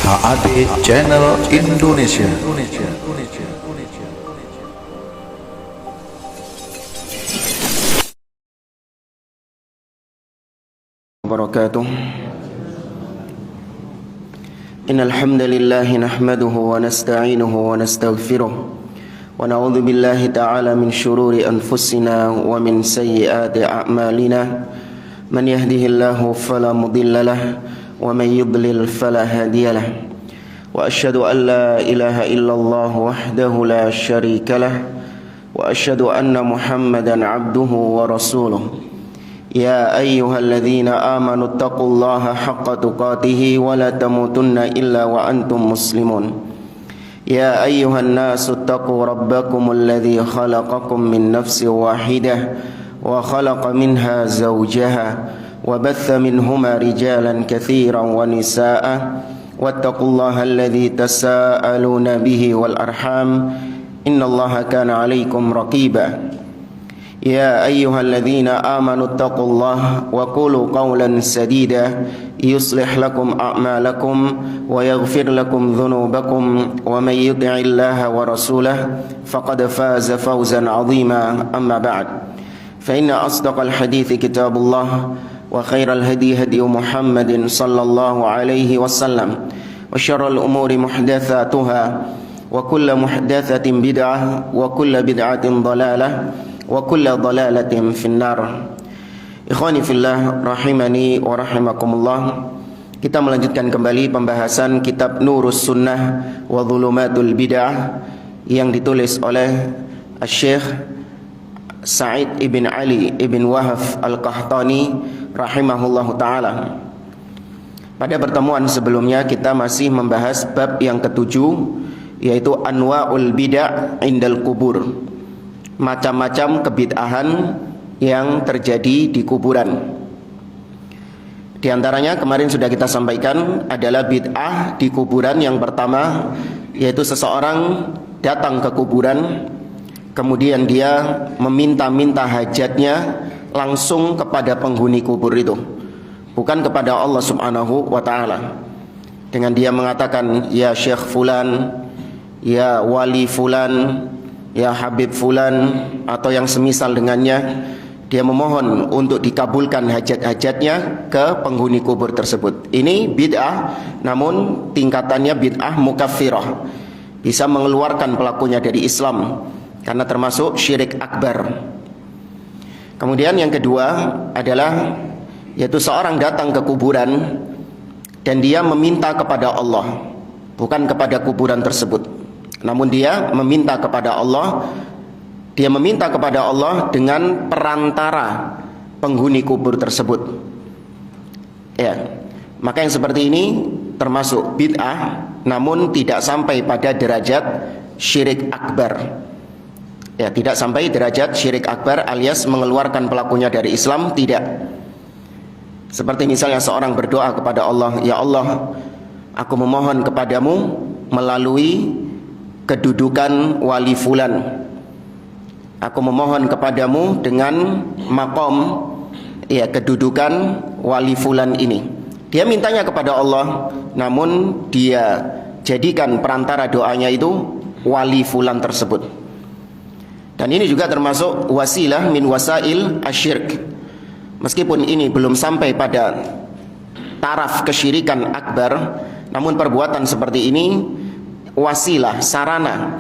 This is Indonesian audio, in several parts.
HAD Channel Indonesia. Wabarakatuh. Innal hamdalillah nahmaduhu wa nasta'inuhu wa nastaghfiruh wa na'udzu billahi ta'ala min shururi anfusina wa min sayyiati a'malina. Man yahdihillahu fala mudilla lahu wa man yudlil fala hadiya lahu. Wa asyhadu an la ilaha illallah wahdahu la syarika lahu wa asyhadu anna Muhammadan 'abduhu wa rasuluh. Ya ayyuhalladzina amanu taqullaha haqqa tuqatih wa la tamutunna illa wa antum muslimun. Ya ayyuhan nasu taqu rabbakumul ladzi khalaqakum min nafsin wahidah wa khalaqa minha zawjaha wa batha minhuma rijalan katsiran wa nisaa'a wattaqullaha alladzi tasaaluna bihi wal arham innallaha kana 'alaikum raqiba. Ya ayyuhalladzina amanu taqullaha wa qulu qawlan sadida yuslih lakum a'malakum wa yaghfir lakum dhunubakum wa may yuti'illaha wa rasulahu faqad faza fawzan 'azima. Amma ba'd, fa inna asdaqal hadithi kitabullah wa khairal hadi hadi Muhammadin sallallahu alaihi wasallam wa syarrul umuri muhdatsatuha wa kullu muhdatsatin bid'ah wa kullu bid'atin dhalalah wa kullu dhalalatin finnar. Ikhwani fillah rahimani wa rahimakumullah. Kita melanjutkan kembali pembahasan kitab Nurus Sunnah wa Dhulumatul Bid'ah yang ditulis oleh Syekh Sa'id ibn Ali ibn Wahab Al-Qahtani rahimahullahu ta'ala. Pada pertemuan sebelumnya kita masih membahas bab yang ketujuh, yaitu Anwa'ul Bid'ah Indal Kubur, macam-macam kebid'ahan yang terjadi di kuburan. Di antaranya kemarin sudah kita sampaikan adalah bid'ah di kuburan. Yang pertama yaitu seseorang datang ke kuburan, kemudian dia meminta-minta hajatnya langsung kepada penghuni kubur itu, bukan kepada Allah Subhanahu wa ta'ala, dengan dia mengatakan ya Syekh Fulan, ya Wali Fulan, ya Habib Fulan, atau yang semisal dengannya. Dia memohon untuk dikabulkan hajat-hajatnya ke penghuni kubur tersebut. Ini bid'ah, namun tingkatannya bid'ah mukaffirah, bisa mengeluarkan pelakunya dari Islam karena termasuk syirik akbar. Kemudian yang kedua adalah yaitu seorang datang ke kuburan dan dia meminta kepada Allah, bukan kepada kuburan tersebut, namun dia meminta kepada Allah. Dia meminta kepada Allah dengan perantara penghuni kubur tersebut. Ya, maka yang seperti ini termasuk bid'ah, namun tidak sampai pada derajat syirik akbar. Ya, tidak sampai derajat syirik akbar alias mengeluarkan pelakunya dari Islam, tidak. Seperti misalnya seorang berdoa kepada Allah, ya Allah, aku memohon kepadamu melalui kedudukan wali fulan. Aku memohon kepadamu dengan makom, ya, kedudukan wali fulan ini. Dia mintanya kepada Allah, namun dia jadikan perantara doanya itu wali fulan tersebut. Dan ini juga termasuk wasilah min wasail asyirk. Meskipun ini belum sampai pada taraf kesyirikan akbar, namun perbuatan seperti ini wasilah, sarana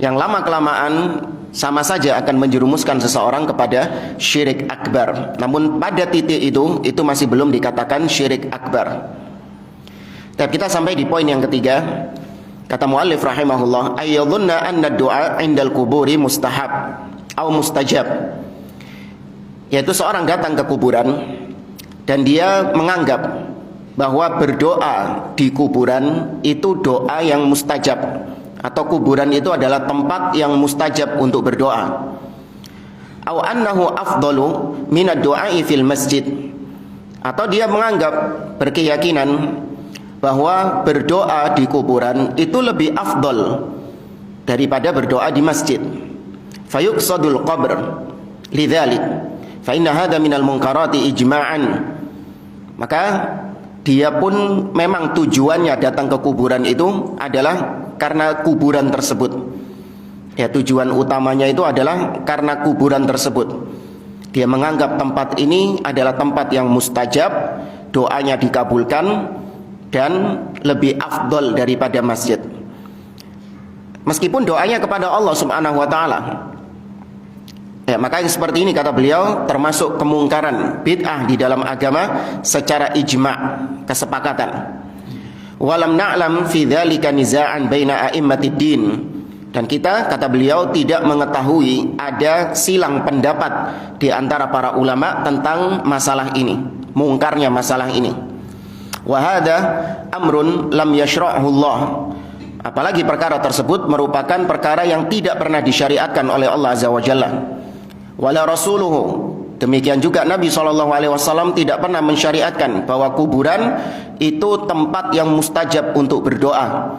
yang lama-kelamaan sama saja akan menjerumuskan seseorang kepada syirik akbar. Namun pada titik itu masih belum dikatakan syirik akbar. Tapi kita sampai di poin yang ketiga. Kata muallif rahimahullah, ayyadhunna anna du'a indal kuburi mustahab atau mustajab. Yaitu seorang datang ke kuburan dan dia menganggap bahwa berdoa di kuburan itu doa yang mustajab, atau kuburan itu adalah tempat yang mustajab untuk berdoa. Aw annahu afdalu minad du'ai fil masjid, atau dia menganggap, berkeyakinan bahwa berdoa di kuburan itu lebih afdal daripada berdoa di masjid. Fayuqsadul qabr lidzalik fa inna hadha minal munkarati ijma'an. Maka dia pun memang tujuannya datang ke kuburan itu adalah karena kuburan tersebut. Ya, tujuan utamanya itu adalah karena kuburan tersebut. Dia menganggap tempat ini adalah tempat yang mustajab, doanya dikabulkan dan lebih afdol daripada masjid. Meskipun doanya kepada Allah Subhanahu wa taala. Ya, maka yang seperti ini kata beliau termasuk kemungkaran bid'ah di dalam agama secara ijma', kesepakatan. Walam na'lam fi dzalika niza'an baina a'immatid din. Dan kita, kata beliau, tidak mengetahui ada silang pendapat di antara para ulama tentang masalah ini, mungkarnya masalah ini. Wa hadza amrun lam yashra'hu Allah. Apalagi perkara tersebut merupakan perkara yang tidak pernah disyariatkan oleh Allah Azza wa Jalla. Wala rasuluhu, demikian juga Nabi SAW tidak pernah mensyariatkan bahwa kuburan itu tempat yang mustajab untuk berdoa.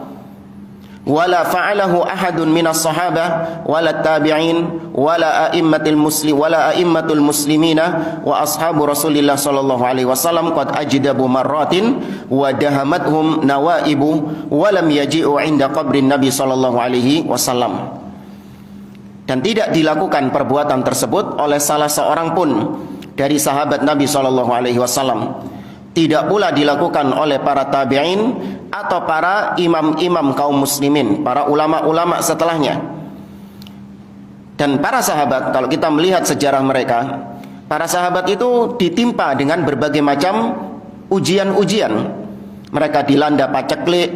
Wala fa'alahu ahadun minas sahabah wala tabi'in wala a'immatul muslimina wa ashabu Rasulillah SAW qad ajdabu marratin wa dahamathum nawaibu wa lam yaji'u 'inda qabrin Nabi SAW. Dan tidak dilakukan perbuatan tersebut oleh salah seorang pun dari sahabat Nabi SAW. Tidak pula dilakukan oleh para tabi'in atau para imam-imam kaum muslimin, para ulama-ulama setelahnya. Dan para sahabat, kalau kita melihat sejarah mereka, para sahabat itu ditimpa dengan berbagai macam ujian-ujian. Mereka dilanda paceklik,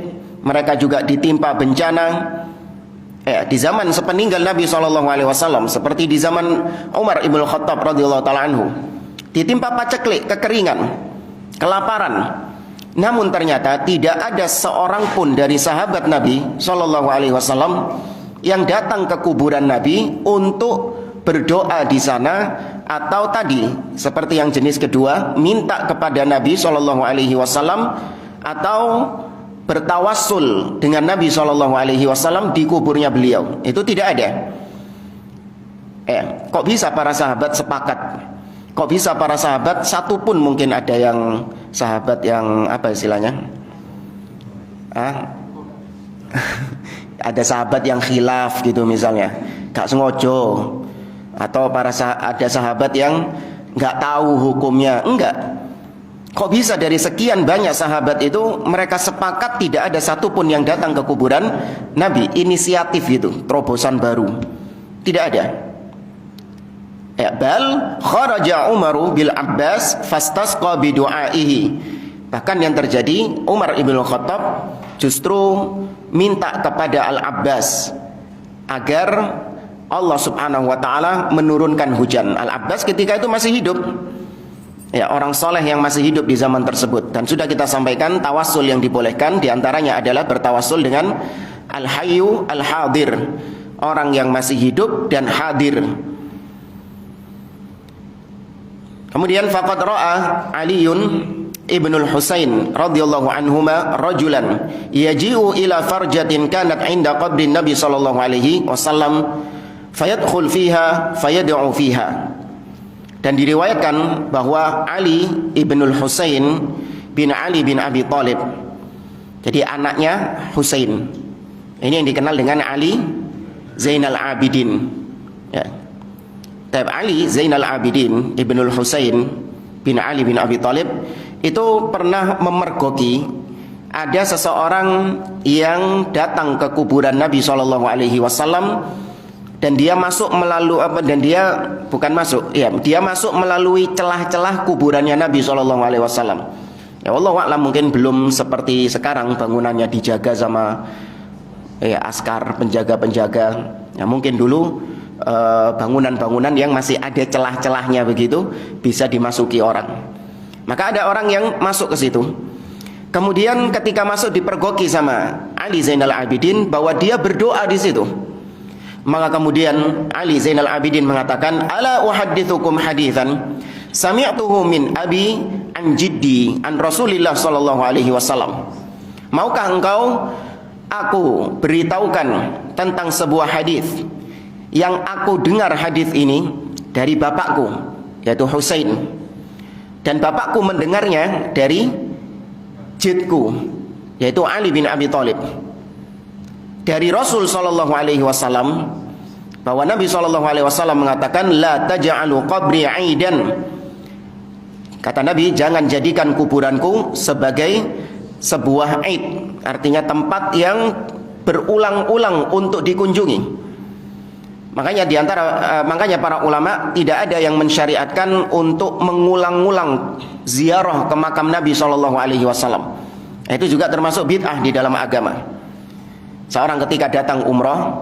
mereka juga ditimpa bencana. Di zaman sepeninggal Nabi SAW, seperti di zaman Umar ibn Khattab radhiyallahu taala anhu, ditimpa paceklik, kekeringan, kelaparan. Namun ternyata tidak ada seorang pun dari sahabat Nabi SAW yang datang ke kuburan Nabi untuk berdoa di sana, atau tadi seperti yang jenis kedua, minta kepada Nabi SAW atau bertawassul dengan Nabi SAW di kuburnya beliau. Itu tidak ada. Kok bisa para sahabat sepakat? Kok bisa para sahabat, satu pun mungkin ada yang sahabat yang apa istilahnya? Ada sahabat yang khilaf gitu misalnya, gak sengojo. Atau ada sahabat yang gak tahu hukumnya. Enggak. Kok bisa dari sekian banyak sahabat itu mereka sepakat tidak ada satupun yang datang ke kuburan Nabi, inisiatif itu, terobosan baru. Tidak ada. Bal kharaja Umaru bil Abbas fastasqa bi du'aihi. Bahkan yang terjadi, Umar ibn Khattab justru minta kepada Al-Abbas agar Allah Subhanahu wa taala menurunkan hujan. Al-Abbas ketika itu masih hidup. Orang soleh yang masih hidup di zaman tersebut. Dan sudah kita sampaikan tawassul yang dibolehkan diantaranya adalah bertawassul dengan Al-Hayyu Al-Hadir, orang yang masih hidup dan hadir. Kemudian faqad ra'a Aliun ibnul Husain radhiyallahu anhuma rajulan yaji'u ila farjatin kanat 'inda qabri Nabi sallallahu alaihi wasallam fayadkhul fiha fayad'u fiha. Dan diriwayatkan bahwa Ali ibnul Husain bin Ali bin Abi Thalib, jadi anaknya Husain, ini yang dikenal dengan Ali Zainal Abidin. Ali Zainal Abidin ibnul Husain bin Ali bin Abi Thalib itu pernah memergoki ada seseorang yang datang ke kuburan Nabi SAW. Dan dia masuk melalui dia masuk melalui celah-celah kuburannya Nabi SAW. Wallahu a'lam, mungkin belum seperti sekarang bangunannya dijaga sama askar, penjaga-penjaga. Mungkin dulu bangunan-bangunan yang masih ada celah-celahnya begitu bisa dimasuki orang. Maka ada orang yang masuk ke situ. Kemudian ketika masuk dipergoki sama Ali Zainal Abidin bahwa dia berdoa di situ. Maka kemudian Ali Zainal Abidin mengatakan, ala uhaddithukum hadithan sami'tuhu min abi an jiddi an Rasulillah sallallahu alaihi wasallam. Maukah engkau aku beritahukan tentang sebuah hadis yang aku dengar hadis ini dari bapakku, yaitu Husain, dan bapakku mendengarnya dari masjidku, yaitu Ali bin Abi Thalib. Dari Rasul sallallahu alaihi wasallam bahwa Nabi sallallahu alaihi wasallam mengatakan la taj'alu qabri 'aidan. Kata Nabi, jangan jadikan kuburanku sebagai sebuah 'aid, artinya tempat yang berulang-ulang untuk dikunjungi. Makanya para ulama tidak ada yang mensyariatkan untuk mengulang-ulang ziarah ke makam Nabi sallallahu alaihi wasallam. Itu juga termasuk bid'ah di dalam agama. Seorang ketika datang umrah,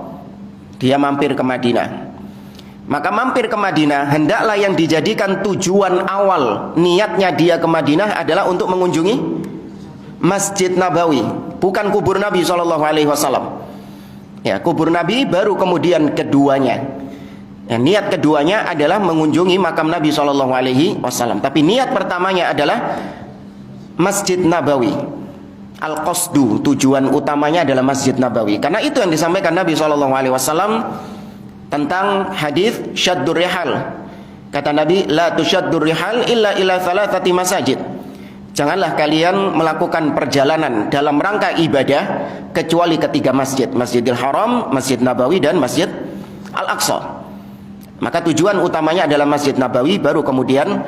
dia mampir ke Madinah. Maka mampir ke Madinah, hendaklah yang dijadikan tujuan awal niatnya dia ke Madinah adalah untuk mengunjungi Masjid Nabawi, bukan kubur Nabi SAW. Ya, kubur Nabi baru kemudian keduanya. Ya, niat keduanya adalah mengunjungi makam Nabi SAW. Tapi niat pertamanya adalah Masjid Nabawi. Al-Qasdu, tujuan utamanya adalah Masjid Nabawi. Karena itu yang disampaikan Nabi SAW tentang hadis syaddur rihal. Kata Nabi, la tusyaddur rihal illa ila thalathati masajid. Janganlah kalian melakukan perjalanan dalam rangka ibadah kecuali ketiga masjid, Masjidil Haram, Masjid Nabawi, dan Masjid Al-Aqsa. Maka tujuan utamanya adalah Masjid Nabawi, baru kemudian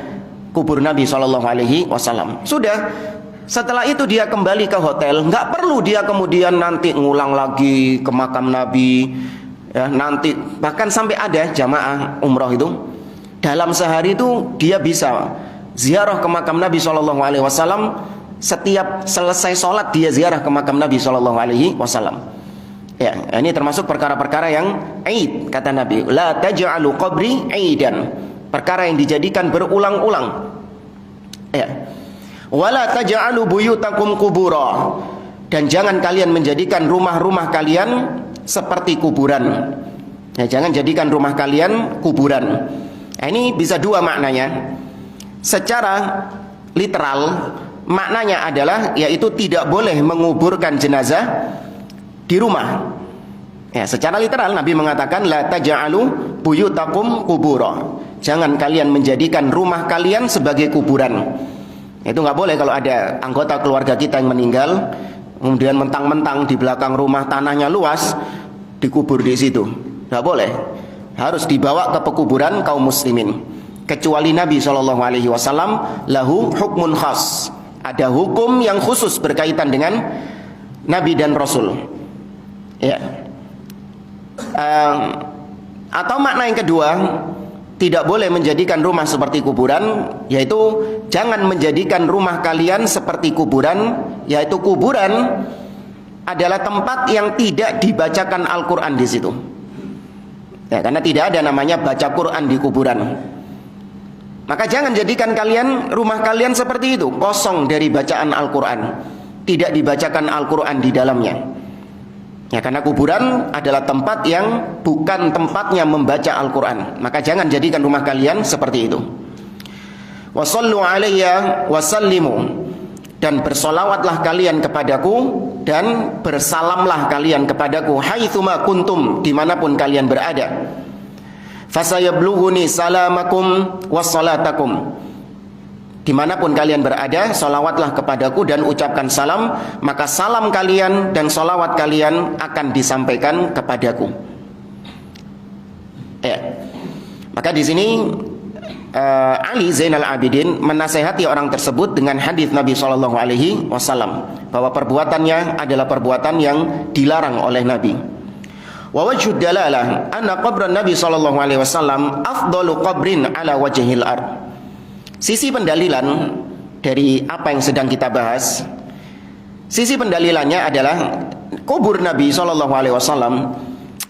kubur Nabi SAW. Sudah. Setelah itu dia kembali ke hotel, nggak perlu dia kemudian nanti ngulang lagi ke makam Nabi, ya, nanti bahkan sampai ada jamaah umroh itu dalam sehari itu dia bisa ziarah ke makam Nabi SAW. Setiap selesai sholat dia ziarah ke makam Nabi SAW. Ya, ini termasuk perkara-perkara yang aid, kata Nabi, la taj'alu qabri aidan, perkara yang dijadikan berulang-ulang. Ya. Wala taj'alu buyutakum qubura, dan jangan kalian menjadikan rumah-rumah kalian seperti kuburan. Ya, jangan jadikan rumah kalian kuburan. Nah, ini bisa dua maknanya. Secara literal maknanya adalah yaitu tidak boleh menguburkan jenazah di rumah. Ya, secara literal Nabi mengatakan la taj'alu buyutakum qubura. Jangan kalian menjadikan rumah kalian sebagai kuburan. Itu nggak boleh kalau ada anggota keluarga kita yang meninggal, kemudian mentang-mentang di belakang rumah tanahnya luas, dikubur di situ. Nggak boleh. Harus dibawa ke pekuburan kaum muslimin. Kecuali Nabi SAW, lahu hukmun khas. Ada hukum yang khusus berkaitan dengan Nabi dan Rasul. Ya. Atau makna yang kedua, tidak boleh menjadikan rumah seperti kuburan, yaitu jangan menjadikan rumah kalian seperti kuburan, yaitu kuburan adalah tempat yang tidak dibacakan Al-Quran di situ. Ya, karena tidak ada namanya baca Quran di kuburan. Maka jangan jadikan rumah kalian seperti itu, kosong dari bacaan Al-Quran, tidak dibacakan Al-Quran di dalamnya. Ya, karena kuburan adalah tempat yang bukan tempatnya membaca Al-Quran. Maka jangan jadikan rumah kalian seperti itu. Wassallu alayya wasallimu, dan bersolawatlah kalian kepadaku dan bersalamlah kalian kepadaku haitsuma kuntum, dimanapun kalian berada. Fasayablughuni salamakum wassalatakum, dimanapun kalian berada, salawatlah kepadaku dan ucapkan salam, maka salam kalian dan salawat kalian akan disampaikan kepadaku. Ya. Maka di sini Ali Zainal Abidin menasehati orang tersebut dengan hadis Nabi SAW bahwa perbuatannya adalah perbuatan yang dilarang oleh Nabi. Wa wajhud dalalah anna qabran Nabi SAW afdalu qabrin ala wajhil ard. Sisi pendalilan dari apa yang sedang kita bahas, sisi pendalilannya adalah kubur Nabi SAW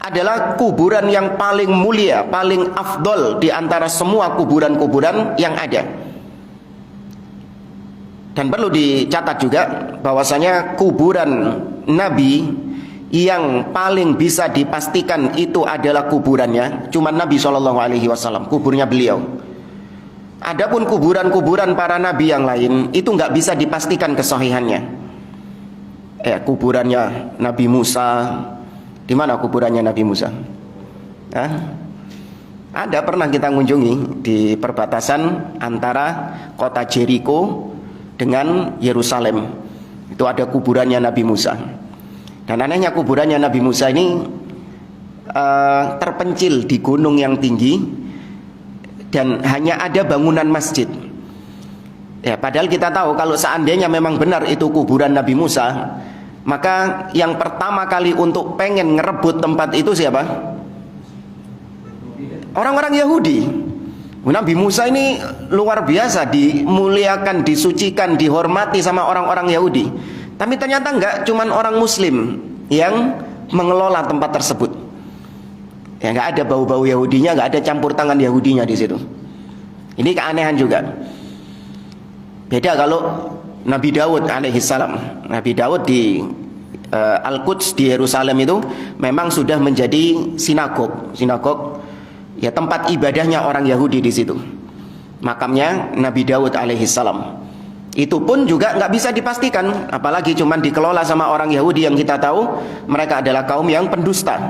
adalah kuburan yang paling mulia, paling afdol di antara semua kuburan-kuburan yang ada. Dan perlu dicatat juga bahwasanya kuburan Nabi yang paling bisa dipastikan itu adalah kuburannya cuma Nabi SAW, kuburnya beliau. Adapun kuburan-kuburan para nabi yang lain itu nggak bisa dipastikan kesahihannya. Kuburannya Nabi Musa, di mana kuburannya Nabi Musa? Ada pernah kita kunjungi di perbatasan antara kota Jericho dengan Yerusalem. Itu ada kuburannya Nabi Musa. Dan anehnya kuburannya Nabi Musa ini terpencil di gunung yang tinggi dan hanya ada bangunan masjid. Ya, padahal kita tahu kalau seandainya memang benar itu kuburan Nabi Musa, maka yang pertama kali untuk pengen ngerebut tempat itu siapa? Orang-orang Yahudi. Nabi Musa ini luar biasa, dimuliakan, disucikan, dihormati sama orang-orang Yahudi. Tapi ternyata enggak, cuman orang Muslim yang mengelola tempat tersebut. Ya, enggak ada bau-bau Yahudinya, enggak ada campur tangan Yahudinya di situ. Ini keanehan juga. Beda kalau Nabi Daud alaihissalam. Nabi Daud di Al-Quds di Yerusalem itu memang sudah menjadi sinagog. Ya, tempat ibadahnya orang Yahudi di situ. Makamnya Nabi Daud alaihissalam. Itu pun juga nggak bisa dipastikan, apalagi cuman dikelola sama orang Yahudi yang kita tahu mereka adalah kaum yang pendusta.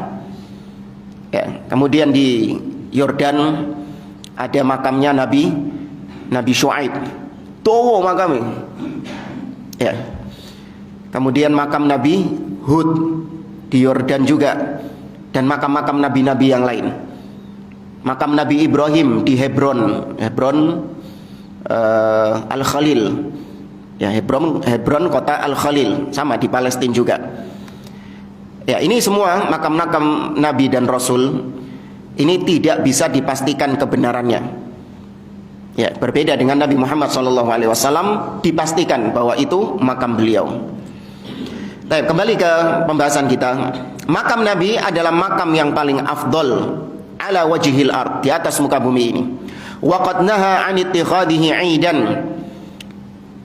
Ya, kemudian di Yordan ada makamnya Nabi Syuaib. Tuh makamnya. Ya. Kemudian makam Nabi Hud di Yordan juga, dan makam-makam nabi-nabi yang lain. Makam Nabi Ibrahim di Hebron Al-Khalil. Ya, Hebron kota Al-Khalil, sama di Palestina juga. Ya, ini semua makam-makam nabi dan rasul ini tidak bisa dipastikan kebenarannya. Ya, berbeda dengan Nabi Muhammad SAW, dipastikan bahwa itu makam beliau. Baik, kembali ke pembahasan kita. Makam Nabi adalah makam yang paling afdol ala wajhil ard, di atas muka bumi ini. Wa qad naha an ittikhadihi 'aidan.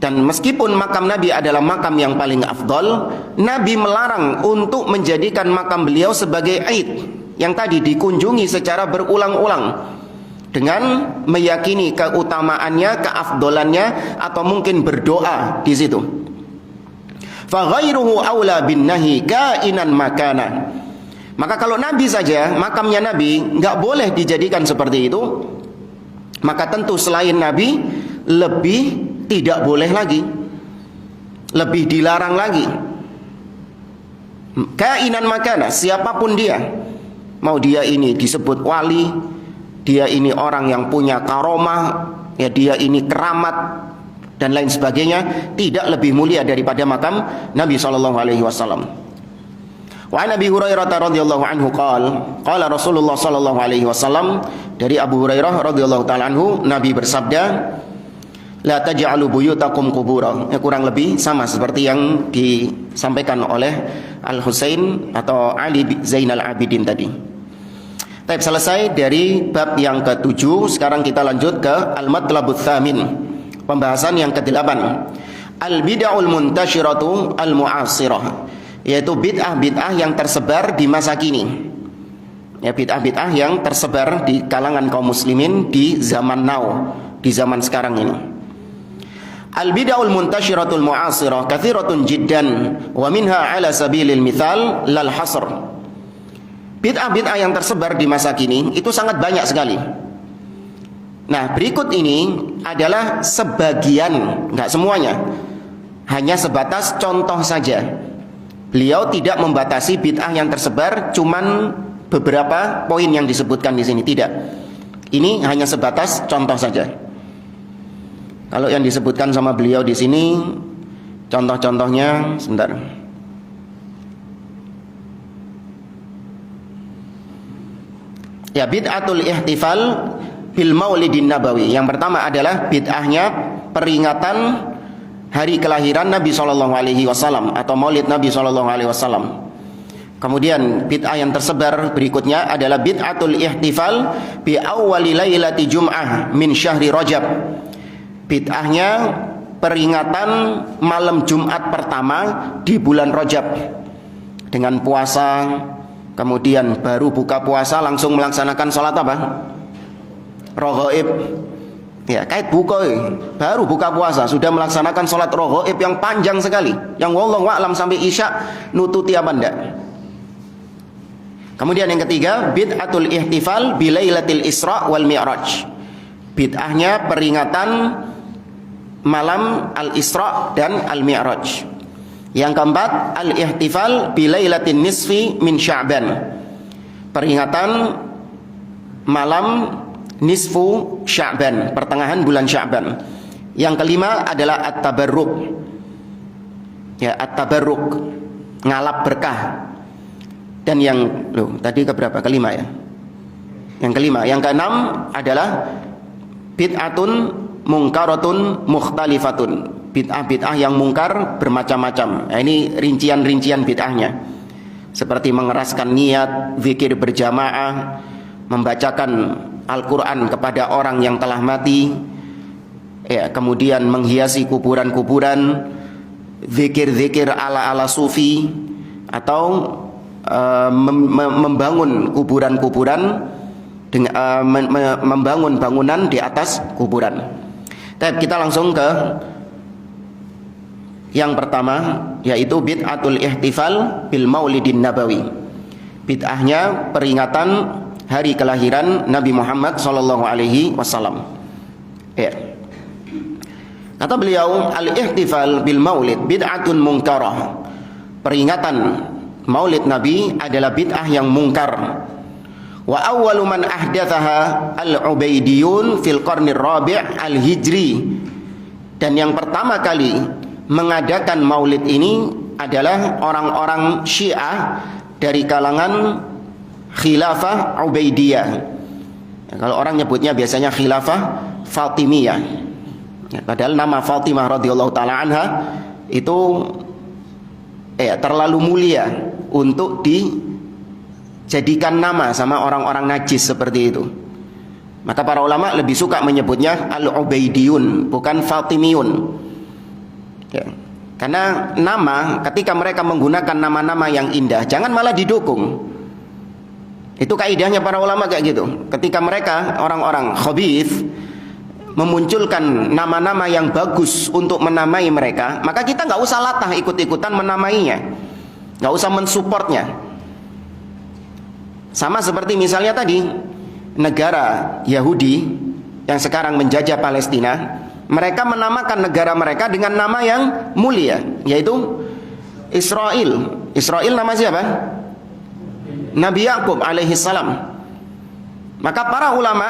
Dan meskipun makam Nabi adalah makam yang paling afdol, Nabi melarang untuk menjadikan makam beliau sebagai aid yang tadi dikunjungi secara berulang-ulang dengan meyakini keutamaannya, keafdolannya, atau mungkin berdoa di situ. Fa ghairuhu aula bin nahi kainan makana. Maka kalau Nabi saja, makamnya Nabi nggak boleh dijadikan seperti itu, maka tentu selain Nabi lebih tidak boleh lagi, lebih dilarang lagi. Kainan makana, siapapun dia, mau dia ini disebut wali, dia ini orang yang punya karomah, ya dia ini keramat dan lain sebagainya, tidak lebih mulia daripada makam Nabi SAW. Wa Nabi Hurairah radhiyallahu anhu qala Rasulullah sallallahu alaihi wasallam, dari Abu Hurairah radhiyallahu taala anhu, Nabi bersabda, la taj'alu buyutakum qubura. Ya, kurang lebih sama seperti yang disampaikan oleh Al-Husain atau Ali Zainal Abidin tadi. Baik, selesai dari bab yang ke-7. Sekarang kita lanjut ke Al-Matlabut Tsamin, pembahasan yang ke-8. Al-bid'ahul muntashiratu al-mu'asirah, yaitu bid'ah-bid'ah yang tersebar di masa kini. Ya, bid'ah-bid'ah yang tersebar di kalangan kaum muslimin di zaman now, di zaman sekarang ini. Al-bid'ahul muntashiratul mu'asirah kathiratun jiddan wa minha ala sabilil mithal lal hasr. Bid'ah-bid'ah yang tersebar di masa kini itu sangat banyak sekali. Nah, berikut ini adalah sebagian, enggak semuanya, hanya sebatas contoh saja. Beliau tidak membatasi bid'ah yang tersebar cuman beberapa poin yang disebutkan di sini, tidak. Ini hanya sebatas contoh saja. Kalau yang disebutkan sama beliau di sini contoh-contohnya, sebentar. Ya, bid'atul ihtifal bil maulidin nabawi. Yang pertama adalah bid'ahnya peringatan hari kelahiran Nabi SAW atau maulid Nabi SAW. Kemudian bid'ah yang tersebar berikutnya adalah bid'atul ihtifal bi awwali lailati jum'ah min syahri Rajab. Bid'ahnya peringatan malam Jumat pertama di bulan Rajab dengan puasa, kemudian baru buka puasa langsung melaksanakan sholat apa? Raghaib. Ya, kait buka, baru buka puasa sudah melaksanakan sholat raghaib yang panjang sekali, yang wallahu a'lam sampai isya nututi apa enggak. Kemudian yang ketiga, bid'atul ihtifal bilailatil Isra wal Mi'raj. Bid'ahnya peringatan malam Al-Isra dan Al-Mi'raj. Yang keempat, al-ihtifal bilailatin nisfi min Sya'ban. Peringatan malam nisfu Sya'ban, pertengahan bulan Sya'ban. Yang kelima adalah at-tabarruk. Ya, at-tabarruk, ngalap berkah. Dan yang tadi keberapa? Kelima ya. Yang kelima, yang keenam adalah bid'atun mungkaratun mukhtalifatun. Bid'ah-bid'ah yang mungkar bermacam-macam. Nah, ini rincian-rincian bid'ahnya. Seperti mengeraskan niat, zikir berjamaah, membacakan Al-Quran kepada orang yang telah mati, ya, kemudian menghiasi kuburan-kuburan, zikir-zikir ala-ala sufi, atau membangun kuburan-kuburan, membangun bangunan di atas kuburan. Kita langsung ke yang pertama, yaitu bid'atul ihtifal bil maulidin nabawi. Bid'ahnya peringatan hari kelahiran Nabi Muhammad sallallahu alaihi wasallam. Ya. Kata beliau, al-ihtifal bil maulid bid'atun munkarah. Peringatan Maulid Nabi adalah bid'ah yang mungkar. Wa awwalu man ahdatsaha al-Ubaidiyun fil qarnir rabi' al-Hijri. Dan yang pertama kali mengadakan maulid ini adalah orang-orang Syiah dari kalangan Khilafah Ubaidiyah. Ya, kalau orang nyebutnya biasanya Khilafah Fatimiyah. Ya, padahal nama Fatimah radhiyallahu taala anha itu terlalu mulia untuk dijadikan nama sama orang-orang najis seperti itu. Maka para ulama lebih suka menyebutnya Al-Ubaidiyun, bukan Fatimiyun. Ya. Karena nama, ketika mereka menggunakan nama-nama yang indah, jangan malah didukung. Itu kaidahnya para ulama kayak gitu. Ketika mereka, orang-orang khabith, memunculkan nama-nama yang bagus untuk menamai mereka, maka kita nggak usah latah ikut-ikutan menamainya, nggak usah mensupportnya. Sama seperti misalnya tadi, negara Yahudi yang sekarang menjajah Palestina, mereka menamakan negara mereka dengan nama yang mulia, yaitu Israel. Israel nama siapa? Nabi Yakub alaihi salam. Maka para ulama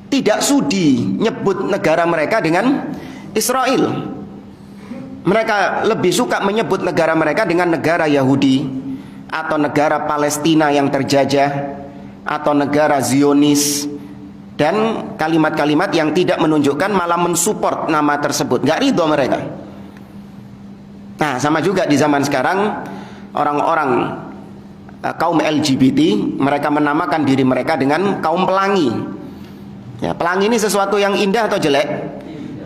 tidak sudi nyebut negara mereka dengan Israel. Mereka lebih suka menyebut negara mereka dengan negara Yahudi, atau negara Palestina yang terjajah, atau negara Zionis, dan kalimat-kalimat yang tidak menunjukkan, malah mensupport nama tersebut. Gak ridho mereka. Nah, sama juga di zaman sekarang, orang-orang kaum LGBT, mereka menamakan diri mereka dengan kaum pelangi. Ya, pelangi ini sesuatu yang indah atau jelek?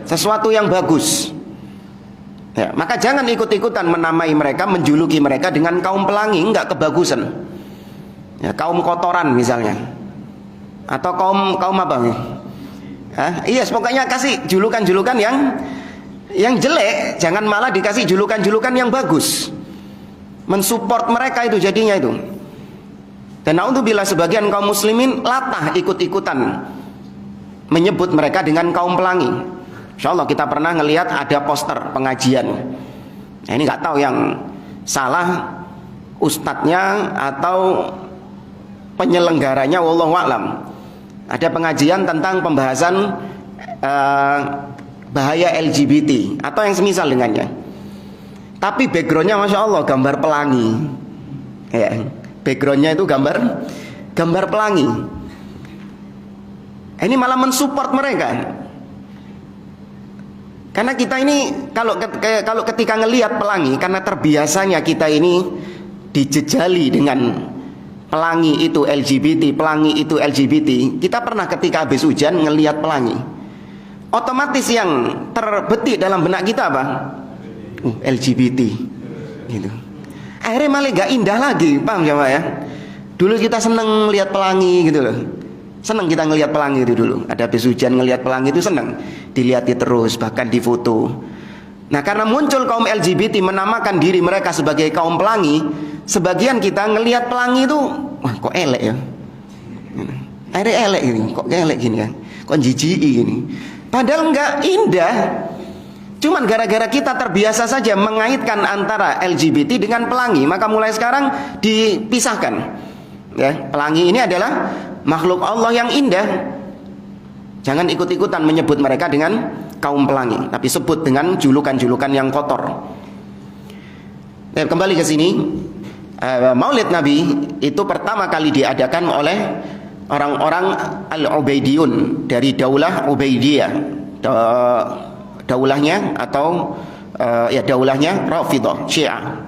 Sesuatu yang bagus. Ya, maka jangan ikut-ikutan menamai mereka, menjuluki mereka dengan kaum pelangi, enggak kebagusan. Ya, kaum kotoran misalnya. Atau kaum apa nih? Iya, pokoknya kasih julukan-julukan yang jelek, jangan malah dikasih julukan-julukan yang bagus. Mensupport mereka itu jadinya itu. Dan naudzubillah, sebagian kaum muslimin latah ikut-ikutan menyebut mereka dengan kaum pelangi. Insyaallah kita pernah ngelihat ada poster pengajian. Nah, ini nggak tahu yang salah ustadznya atau penyelenggaranya, wallahu a'lam. Ada pengajian tentang pembahasan bahaya LGBT atau yang semisal dengannya. Tapi backgroundnya masya Allah gambar pelangi. Ya, backgroundnya itu gambar pelangi. Ini malah mensupport mereka. Karena kita ini kalau ketika ngelihat pelangi, karena terbiasanya kita ini dijejali dengan pelangi itu LGBT, pelangi itu LGBT. Kita pernah ketika habis hujan ngelihat pelangi, otomatis yang terbetik dalam benak kita apa? LGBT gitu. Akhirnya malah gak indah lagi, paham ya Pak ya? Dulu kita seneng lihat pelangi gitu loh. Seneng kita ngelihat pelangi itu dulu. Ada habis hujan ngelihat pelangi itu seneng, dilihat terus, bahkan difoto. Nah, karena muncul kaum LGBT menamakan diri mereka sebagai kaum pelangi, sebagian kita ngelihat pelangi itu, wah kok elek ya. Akhirnya elek gini, kok elek gini kan? Kok jijik gini. Padahal enggak indah. Cuman gara-gara kita terbiasa saja mengaitkan antara LGBT dengan pelangi, maka mulai sekarang dipisahkan. Ya, pelangi ini adalah makhluk Allah yang indah. Jangan ikut-ikutan menyebut mereka dengan kaum pelangi, tapi sebut dengan julukan-julukan yang kotor. Kembali ke sini, Maulid Nabi itu pertama kali diadakan oleh orang-orang Al-Ubaidiyun dari Daulah Ubaidiyah. Daulahnya atau daulahnya Rafidah Syiah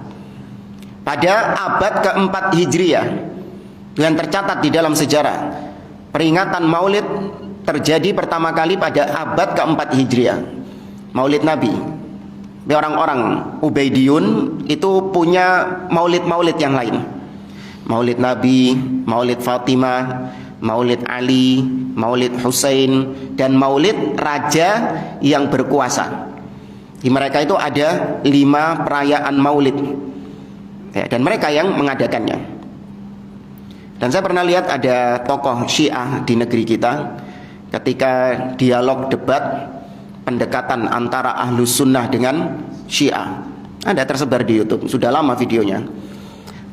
pada abad keempat Hijriyah, yang tercatat di dalam sejarah. Peringatan Maulid terjadi pertama kali pada abad keempat Hijriyah. Maulid Nabi, orang-orang Ubaidiyun itu punya maulid-maulid yang lain. Maulid Nabi, Maulid Fatimah, Maulid Ali, Maulid Husain, dan Maulid Raja yang berkuasa. Di mereka itu ada 5 perayaan Maulid, ya, dan mereka yang mengadakannya. Dan saya pernah lihat ada tokoh Syiah di negeri kita, ketika dialog debat pendekatan antara Ahlus Sunnah dengan Syiah, ada tersebar di YouTube, sudah lama videonya.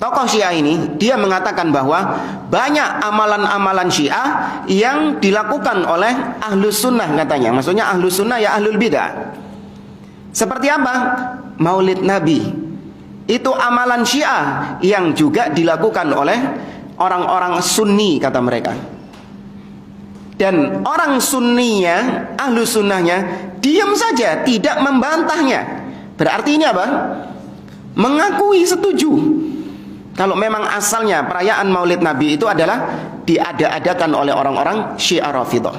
Tokoh Syiah ini, dia mengatakan bahwa banyak amalan-amalan Syiah yang dilakukan oleh Ahlus Sunnah katanya. Maksudnya Ahlus Sunnah ya Ahlul Bidah. Seperti apa? Maulid Nabi itu amalan Syiah yang juga dilakukan oleh orang-orang Sunni, kata mereka. Dan orang Sunninya, Ahlus Sunnahnya, diam saja, tidak membantahnya. Berarti ini apa? Mengakui, setuju kalau memang asalnya perayaan Maulid Nabi itu adalah diada-adakan oleh orang-orang Syiah Rafidah.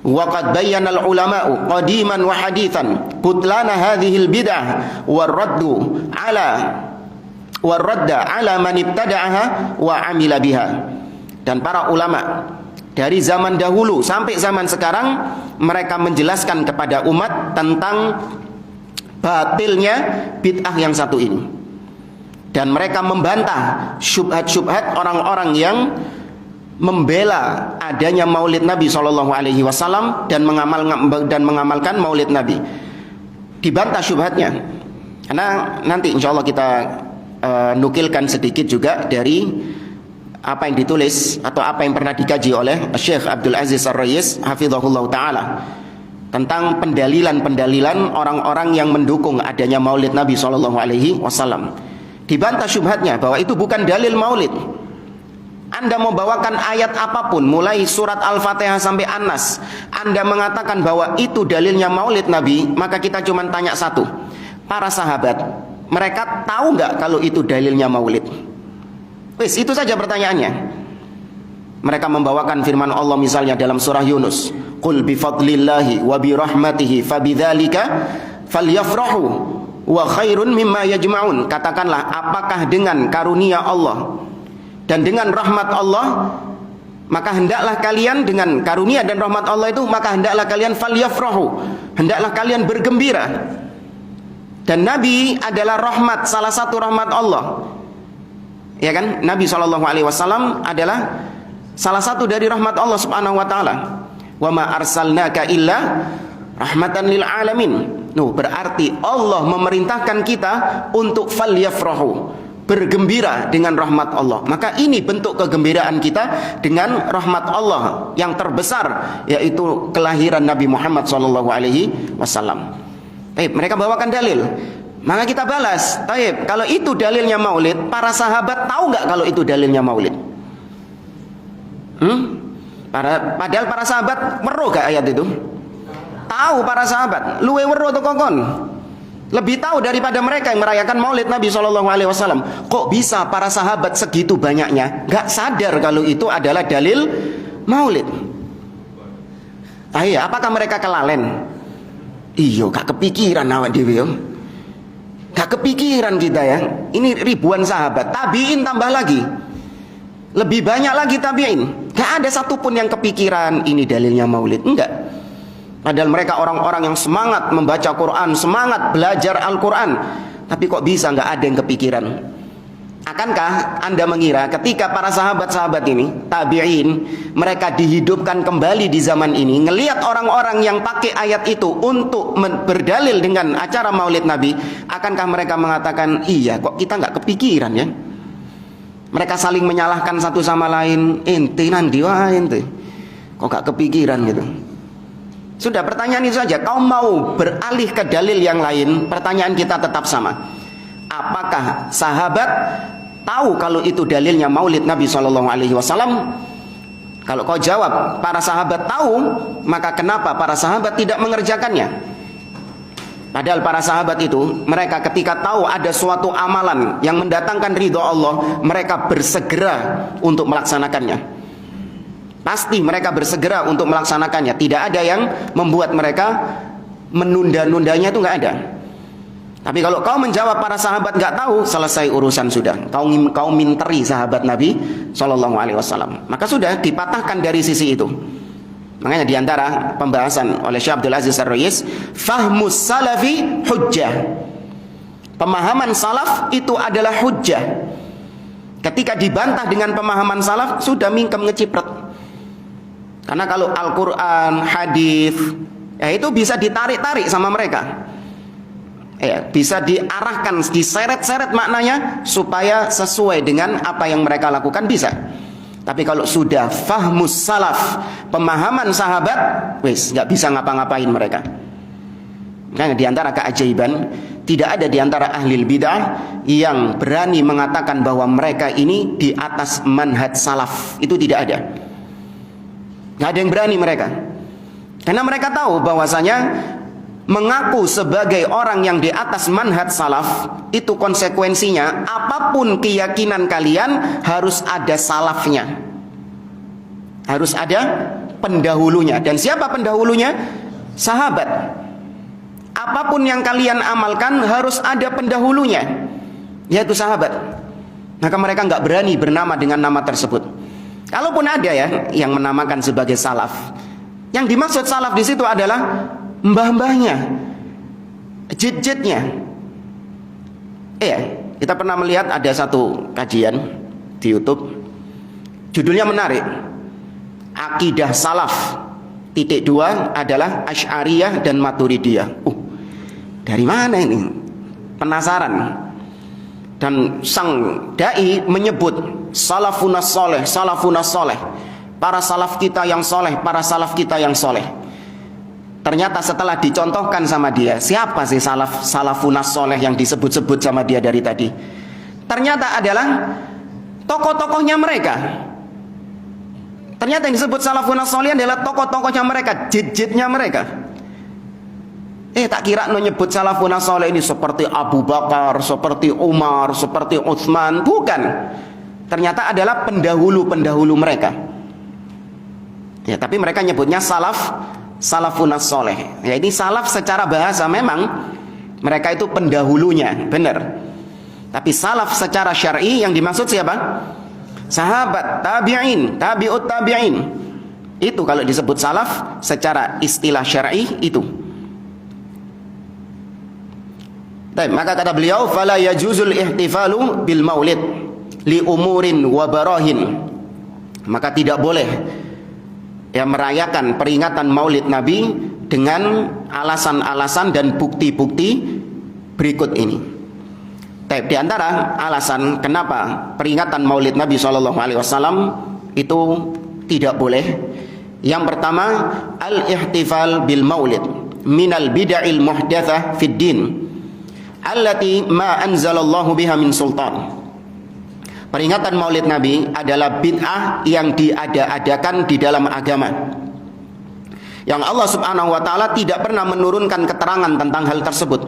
Wa qad bayyana al-ulama'u qadiman wa hadithan butlana hadhihi al-bid'ah radda ala man ibtada'aha wa 'amila biha. Dan para ulama dari zaman dahulu sampai zaman sekarang, mereka menjelaskan kepada umat tentang batilnya bid'ah yang satu ini. Dan mereka membantah syubhat-syubhat orang-orang yang membela adanya Maulid Nabi SAW dan mengamalkan Maulid Nabi. Dibantah syubhatnya. Karena nanti insya Allah kita nukilkan sedikit juga dari apa yang ditulis atau apa yang pernah dikaji oleh Syekh Abdul Aziz Ar-Rais hafizahullah ta'ala tentang pendalilan-pendalilan orang-orang yang mendukung adanya Maulid Nabi SAW. Dibantah syubhatnya bahwa itu bukan dalil Maulid. Anda mau bawakan ayat apapun, mulai surat Al-Fatihah sampai An-Nas, Anda mengatakan bahwa itu dalilnya Maulid Nabi, maka kita cuma tanya satu, para sahabat, mereka tahu nggak kalau itu dalilnya Maulid? Wis, itu saja pertanyaannya. Mereka membawakan firman Allah misalnya dalam surah Yunus, qul bifadlillahi wa birahmatihi fabidzalika falyafrahu wa khairun mimma yajma'un. Katakanlah, apakah dengan karunia Allah dan dengan rahmat Allah, maka hendaklah kalian, dengan karunia dan rahmat Allah itu, maka hendaklah kalian falyafrahu, hendaklah kalian bergembira. Dan Nabi adalah rahmat, salah satu rahmat Allah, ya kan? Nabi SAW adalah salah satu dari rahmat Allah Subhanahu wa taala. Wa ma arsalnaka illa rahmatan lil alamin. Berarti Allah memerintahkan kita untuk falyafrahu, bergembira dengan rahmat Allah. Maka ini bentuk kegembiraan kita dengan rahmat Allah yang terbesar, yaitu kelahiran Nabi Muhammad SAW. Mereka bawakan dalil, maka kita balas, kalau itu dalilnya Maulid, para sahabat tahu nggak kalau itu dalilnya Maulid? Padahal para sahabat meruh gak ayat itu? Tahu para sahabat, luwe weruh atau kokon, lebih tahu daripada mereka yang merayakan Maulid Nabi SAW. Kok bisa para sahabat segitu banyaknya gak sadar kalau itu adalah dalil Maulid? Apakah mereka kelalen? Iya, gak kepikiran awak dewe yo. Gak kepikiran kita ya. Ini ribuan sahabat, tabiin tambah lagi, lebih banyak lagi tabiin. Gak ada satupun yang kepikiran ini dalilnya Maulid, enggak. Padahal mereka orang-orang yang semangat membaca Quran, semangat belajar Al-Quran, tapi kok bisa nggak ada yang kepikiran? Akankah Anda mengira ketika para sahabat-sahabat ini, tabi'in, mereka dihidupkan kembali di zaman ini, ngelihat orang-orang yang pakai ayat itu untuk berdalil dengan acara maulid Nabi, akankah mereka mengatakan, iya kok kita nggak kepikiran ya? Mereka saling menyalahkan satu sama lain, ente nanti, wah ente, kok nggak kepikiran gitu. Sudah, pertanyaan itu saja. Kau mau beralih ke dalil yang lain, pertanyaan kita tetap sama. Apakah sahabat tahu kalau itu dalilnya maulid Nabi SAW? Kalau kau jawab para sahabat tahu, maka kenapa para sahabat tidak mengerjakannya? Padahal para sahabat itu, mereka ketika tahu ada suatu amalan yang mendatangkan ridho Allah, mereka bersegera untuk melaksanakannya. Pasti mereka bersegera untuk melaksanakannya. Tidak ada yang membuat mereka menunda-nundanya, itu nggak ada. Tapi kalau kau menjawab para sahabat nggak tahu, selesai urusan sudah. Kau minteri sahabat Nabi SAW. Maka sudah dipatahkan dari sisi itu. Makanya diantara pembahasan oleh Syekh Abdul Aziz Ar-Ru'ais, fahmus salafi hujjah. Pemahaman salaf itu adalah hujjah. Ketika dibantah dengan pemahaman salaf, sudah mingkem ngecipret. Karena kalau Al-Quran, hadis, ya itu bisa ditarik-tarik sama mereka. Ya, bisa diarahkan, diseret-seret maknanya supaya sesuai dengan apa yang mereka lakukan, bisa. Tapi kalau sudah fahmus salaf, pemahaman sahabat, wis nggak bisa ngapa-ngapain mereka. Nah, diantara keajaiban, tidak ada diantara ahli bidah yang berani mengatakan bahwa mereka ini di atas manhaj salaf. Itu tidak ada. Nggak ada yang berani mereka. Karena mereka tahu bahwasanya mengaku sebagai orang yang di atas manhaj salaf, itu konsekuensinya apapun keyakinan kalian harus ada salafnya, harus ada pendahulunya. Dan siapa pendahulunya? Sahabat. Apapun yang kalian amalkan harus ada pendahulunya, yaitu sahabat. Maka mereka nggak berani bernama dengan nama tersebut. Kalaupun ada ya yang menamakan sebagai salaf, yang dimaksud salaf di situ adalah mbah-mbahnya, jid-jidnya. Kita pernah melihat ada satu kajian di YouTube, judulnya menarik. Akidah salaf _2 adalah Asy'ariyah dan Maturidiyah. Dari mana ini? Penasaran. Dan sang dai menyebut salafunas soleh, salafunas soleh, para salaf kita yang soleh, para salaf kita yang soleh. Ternyata setelah dicontohkan sama dia, siapa sih salafunas soleh yang disebut-sebut sama dia dari tadi? Ternyata adalah tokoh-tokohnya mereka. Ternyata yang disebut salafunas soleh adalah tokoh-tokohnya mereka, jid-jidnya mereka. Tak kira nyebut salafunas soleh ini seperti Abu Bakar, seperti Umar, seperti Utsman. Bukan. Ternyata adalah pendahulu-pendahulu mereka. Ya, tapi mereka nyebutnya salafunas soleh. Ya, ini salaf secara bahasa memang mereka itu pendahulunya, benar. Tapi salaf secara syar'i yang dimaksud siapa? Sahabat, tabi'in, tabi'ut tabi'in. Itu kalau disebut salaf secara istilah syar'i itu. Baik, maka kata beliau, fala yajuzul ihtifalu bil maulid li umurin wa barahin. Maka tidak boleh merayakan peringatan maulid Nabi dengan alasan-alasan dan bukti-bukti berikut ini. Di antara alasan kenapa peringatan maulid Nabi SAW itu tidak boleh, yang pertama, al-ihtifal bil maulid minal bid'il muhdatsah fid din allati ma anzalallahu biha min sultan. Peringatan maulid Nabi adalah bid'ah yang diada-adakan di dalam agama, yang Allah subhanahu wa ta'ala tidak pernah menurunkan keterangan tentang hal tersebut.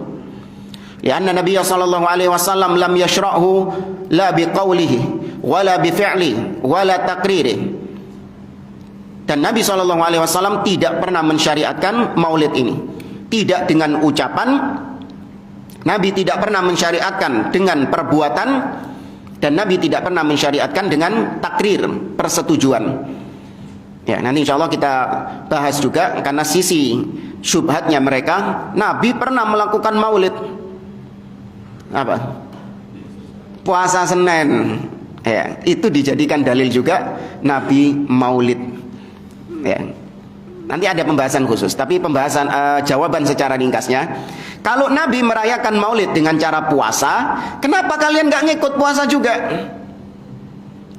Lianna Nabi sallallahu alaihi wasallam lam yashra'hu la biqaulihi wala bifi'li wala taqriri. Dan Nabi sallallahu alaihi wasallam tidak pernah mensyariatkan maulid ini, tidak dengan ucapan. Nabi tidak pernah mensyariatkan dengan perbuatan, dan Nabi tidak pernah mensyariatkan dengan takrir, persetujuan. Ya, nanti insya Allah kita bahas juga, karena sisi syubhatnya mereka, Nabi pernah melakukan maulid. Apa? puasa Senin. Ya, itu dijadikan dalil juga Nabi Maulid. Ya. Nanti ada pembahasan khusus, tapi pembahasan jawaban secara ringkasnya, kalau Nabi merayakan Maulid dengan cara puasa, kenapa kalian nggak ngikut puasa juga?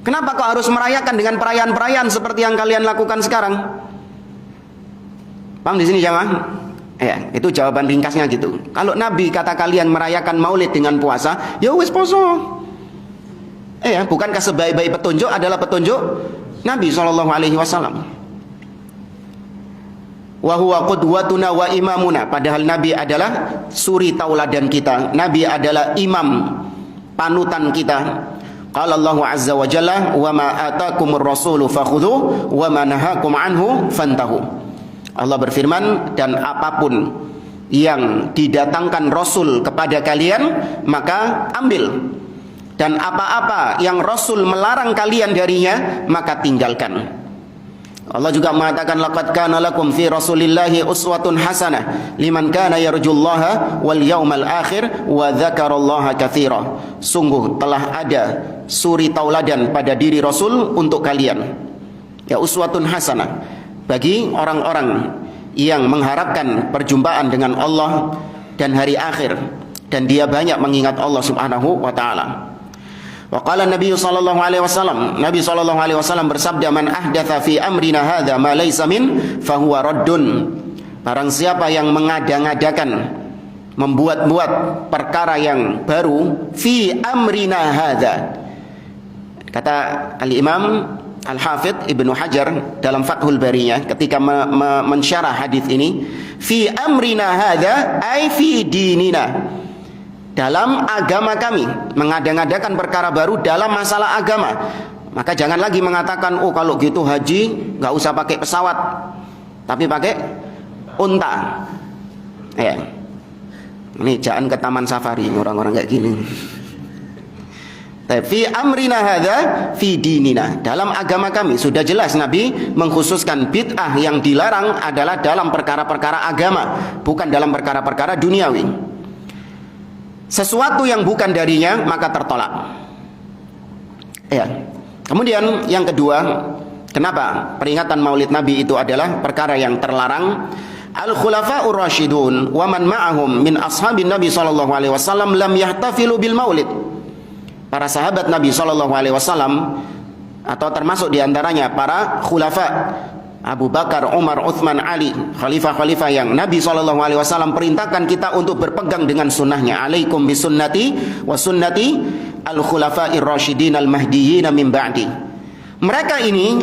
Kenapa kau harus merayakan dengan perayaan-perayaan seperti yang kalian lakukan sekarang? Paham di sini jamaah? Ya, itu jawaban ringkasnya gitu. Kalau Nabi kata kalian merayakan Maulid dengan puasa, ya wis poso. Bukankah sebaik-baik petunjuk adalah petunjuk Nabi SAW? Wa huwa qudwatuna wa imamuna, padahal Nabi adalah suri tauladan kita. Nabi adalah imam panutan kita. Qala Allahu azza wa jalla, "Wa ma atakumur rasulu fakhudhu wa ma nahakum anhu fantahu." Allah berfirman, dan apapun yang didatangkan Rasul kepada kalian maka ambil, dan apa-apa yang Rasul melarang kalian darinya maka tinggalkan. Allah juga mengatakan, laqad kana lakum fi rasulillahi uswatun hasanah liman kana yarjullaha wal yawmal akhir wa dzakarallaha katsira. Sungguh telah ada suri tauladan pada diri Rasul untuk kalian. Ya, uswatun hasanah bagi orang-orang yang mengharapkan perjumpaan dengan Allah dan hari akhir, dan dia banyak mengingat Allah Subhanahu wa taala. Wa qala Nabi sallallahu alaihi wasallam, Nabi sallallahu alaihi wasallam bersabda, man ahdatsa fi amrina hadza ma laysa min fahuwa raddun. Barang siapa yang mengada-ngadakan, membuat-buat perkara yang baru fi amrina hadza. Kata Al-Imam Al-Hafidh Ibnu Hajar dalam Fathul Barinya ketika mensyarah hadis ini, fi amrina hadza ay fi dinina. Dalam agama kami, mengada-ngadakan perkara baru dalam masalah agama. Maka jangan lagi mengatakan, oh kalau gitu haji nggak usah pakai pesawat, tapi pakai unta. Ya. Ini jangan ke taman safari orang-orang kayak gini. Fi amrina hadza fi dinina. Dalam agama kami sudah jelas Nabi mengkhususkan bid'ah yang dilarang adalah dalam perkara-perkara agama, bukan dalam perkara-perkara duniawi. Sesuatu yang bukan darinya maka tertolak. Ya. Kemudian yang kedua, kenapa peringatan Maulid Nabi itu adalah perkara yang terlarang? Al-khulafa'ur rasyidun wa man ma'ahum min ashabin Nabi sallallahu alaihi wasallam lam yahtafilu bil Maulid. Para sahabat Nabi sallallahu alaihi wasallam, atau termasuk diantaranya para khulafa Abu Bakar, Umar, Uthman, Ali, khalifah-khalifah yang Nabi SAW perintahkan kita untuk berpegang dengan sunnahnya. Alaikum bisunnati wa sunnati al-khulafa'ir rasyidin al-mahdiyyin min ba'di. Mereka ini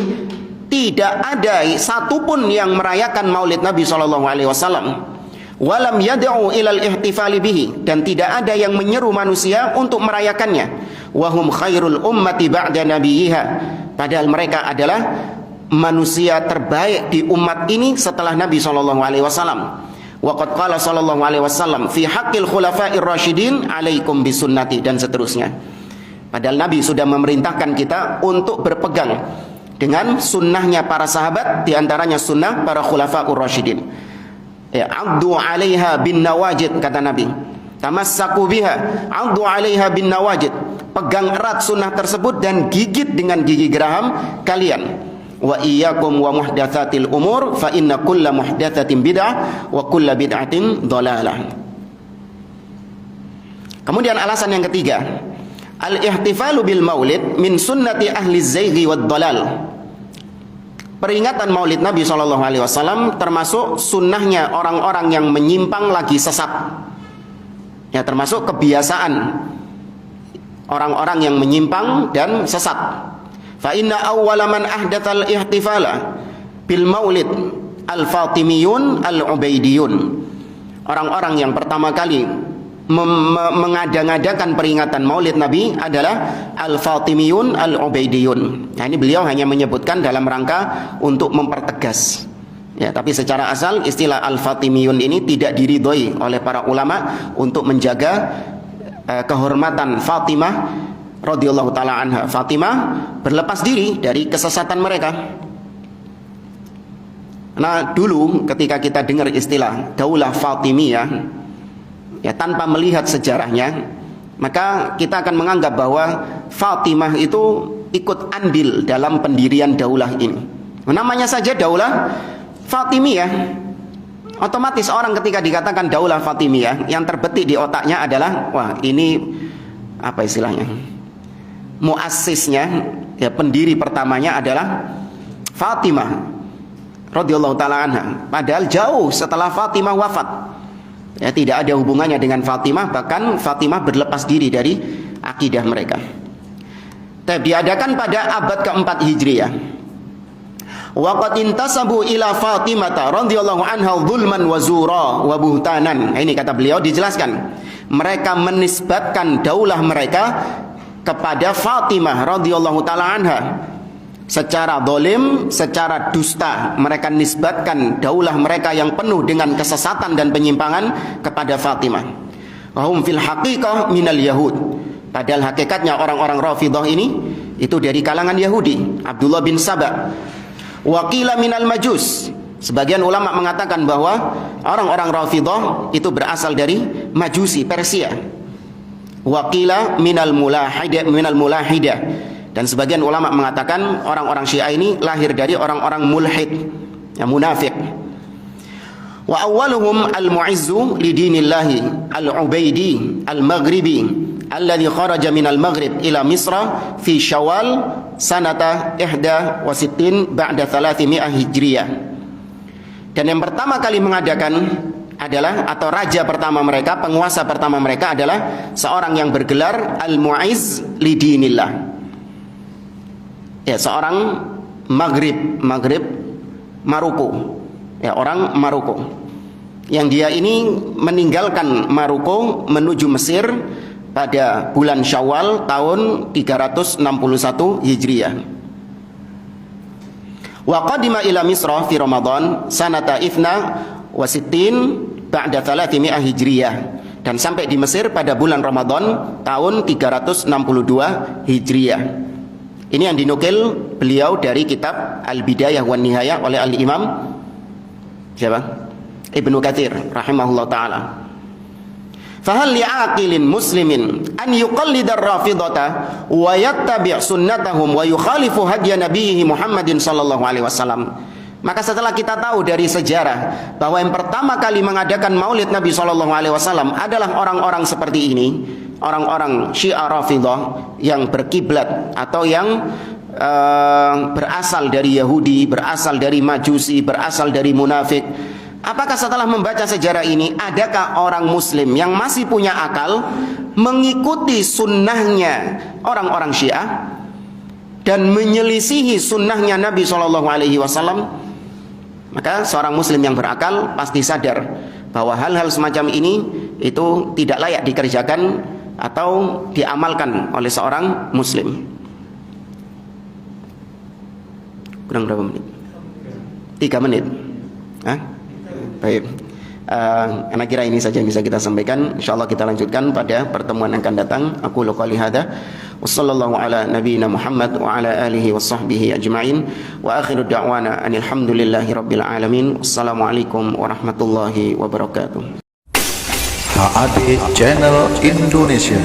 tidak ada satupun yang merayakan Maulid Nabi SAW. Walam yad'u ilal ihtifali bihi, dan tidak ada yang menyeru manusia untuk merayakannya. Wahum khairul ummati ba'da nabiyha, padahal mereka adalah manusia terbaik di umat ini setelah Nabi SAW. Waqad qala sallallahu alaihi wasallam fi haqqil khulafa'ir rasyidin alaikum bisunnati, dan seterusnya. Padahal Nabi sudah memerintahkan kita untuk berpegang dengan sunnahnya para sahabat, diantaranya sunnah para khulafa'ur rasyidin. Ya, addu 'alaiha bin nawajid, kata Nabi. Tamassaku biha, addu 'alaiha bin nawajid. Pegang erat sunnah tersebut dan gigit dengan gigi geraham kalian. Wa iyyakum wa muhdatsatil umur fa inna kulla muhdatsatin bid'ah wa kulla bid'atin dhalalah. Kemudian alasan yang ketiga, al-ihtifalu bil maulid min sunnati ahli zaighi wad dhalal. Peringatan Maulid Nabi SAW termasuk sunnahnya orang-orang yang menyimpang lagi sesat. Ya, termasuk kebiasaan orang-orang yang menyimpang dan sesat. Fa inna awwala man ahdatsal ihtifala bil maulid al-fatimiyun al-ubaidiyun. Orang-orang yang pertama kali mengada-ngadakan peringatan Maulid Nabi adalah al-fatimiyun al-ubaidiyun. Nah, ini beliau hanya menyebutkan dalam rangka untuk mempertegas. Ya, tapi secara asal istilah al-fatimiyun ini tidak diridhoi oleh para ulama untuk menjaga kehormatan Fatimah radhiyallahu taala anha. Fatimah berlepas diri dari kesesatan mereka. Nah, dulu ketika kita dengar istilah Daulah Fatimiyah, ya tanpa melihat sejarahnya, maka kita akan menganggap bahwa Fatimah itu ikut andil dalam pendirian daulah ini. Namanya saja daulah Fatimiyah. Otomatis orang ketika dikatakan daulah Fatimiyah, yang terbetik di otaknya adalah, wah ini apa istilahnya, muassisnya, ya pendiri pertamanya adalah Fatimah radhiyallahu taala anha. Padahal jauh setelah Fatimah wafat, ya tidak ada hubungannya dengan Fatimah, bahkan Fatimah berlepas diri dari akidah mereka. Diadakan pada abad keempat Hijriah. Wa qad intasabu ila Fatimata radhiyallahu anha zulman wa zura wa buhtanan. Ini kata beliau dijelaskan, mereka menisbatkan daulah mereka kepada Fatimah radhiyallahu taala anha secara zalim, secara dusta. Mereka nisbatkan daulah mereka yang penuh dengan kesesatan dan penyimpangan kepada Fatimah. Wa hum fil haqiqah minal yahud. Padahal hakikatnya orang-orang Rafidhah ini itu dari kalangan Yahudi, Abdullah bin Saba. Waqila minal majus. Sebagian ulama mengatakan bahwa orang-orang Rafidhah itu berasal dari Majusi, Persia. Waqila minal mulahida. Dan sebagian ulama mengatakan orang-orang Syiah ini lahir dari orang-orang mulhid, yang munafik. Wa awwaluhum al-mu'izzu li dinillahi al-ubaidi al-maghribi alladhi kharaja minal maghrib ila Misra fi Syawal sanata 61 ba'da 300 Hijriyah. Dan yang pertama kali mengadakan adalah, atau raja pertama mereka, penguasa pertama mereka adalah seorang yang bergelar al-mu'izz li dinillah. Ya, seorang Maghrib Maroko. Ya, orang Maroko. Yang dia ini meninggalkan Maroko menuju Mesir pada bulan Syawal tahun 361 Hijriah. Wa qadima ila Misra fi Ramadan sanata 62 ba'da 300 Hijriah, dan sampai di Mesir pada bulan Ramadan tahun 362 Hijriah. Ini yang dinukil beliau dari kitab Al-Bidayah wan Nihayah oleh Al-Imam siapa? Ibnu Katsir rahimahullah taala. Fahal li'aqilin muslimin an yuqallidar rafidata wa yattabi' sunnatahum wa yukhalifu hadya nabiyhi Muhammadin sallallahu alaihi wasallam. Maka setelah kita tahu dari sejarah bahwa yang pertama kali mengadakan Maulid Nabi sallallahu alaihi wasallam adalah orang-orang seperti ini, orang-orang Syiah Rafidah yang berkiblat atau yang berasal dari Yahudi, berasal dari Majusi, berasal dari munafik. Apakah setelah membaca sejarah ini, adakah orang muslim yang masih punya akal mengikuti sunnahnya orang-orang Syiah dan menyelisihi sunnahnya Nabi SAW? Maka seorang muslim yang berakal pasti sadar bahwa hal-hal semacam ini itu tidak layak dikerjakan atau diamalkan oleh seorang muslim. Kurang berapa menit? 3 menit. Hah? Baik, anak kira ini saja yang bisa kita sampaikan. InsyaAllah kita lanjutkan pada pertemuan yang akan datang. Aku qouli hadza wa sallallahu ala nabiyyina Muhammad wa ala alihi wa sahbihi ajma'in wa akhiru da'wana anil hamdulillahi rabbil alamin. Wassalamualaikum warahmatullahi wabarakatuh. HAD Channel Indonesia.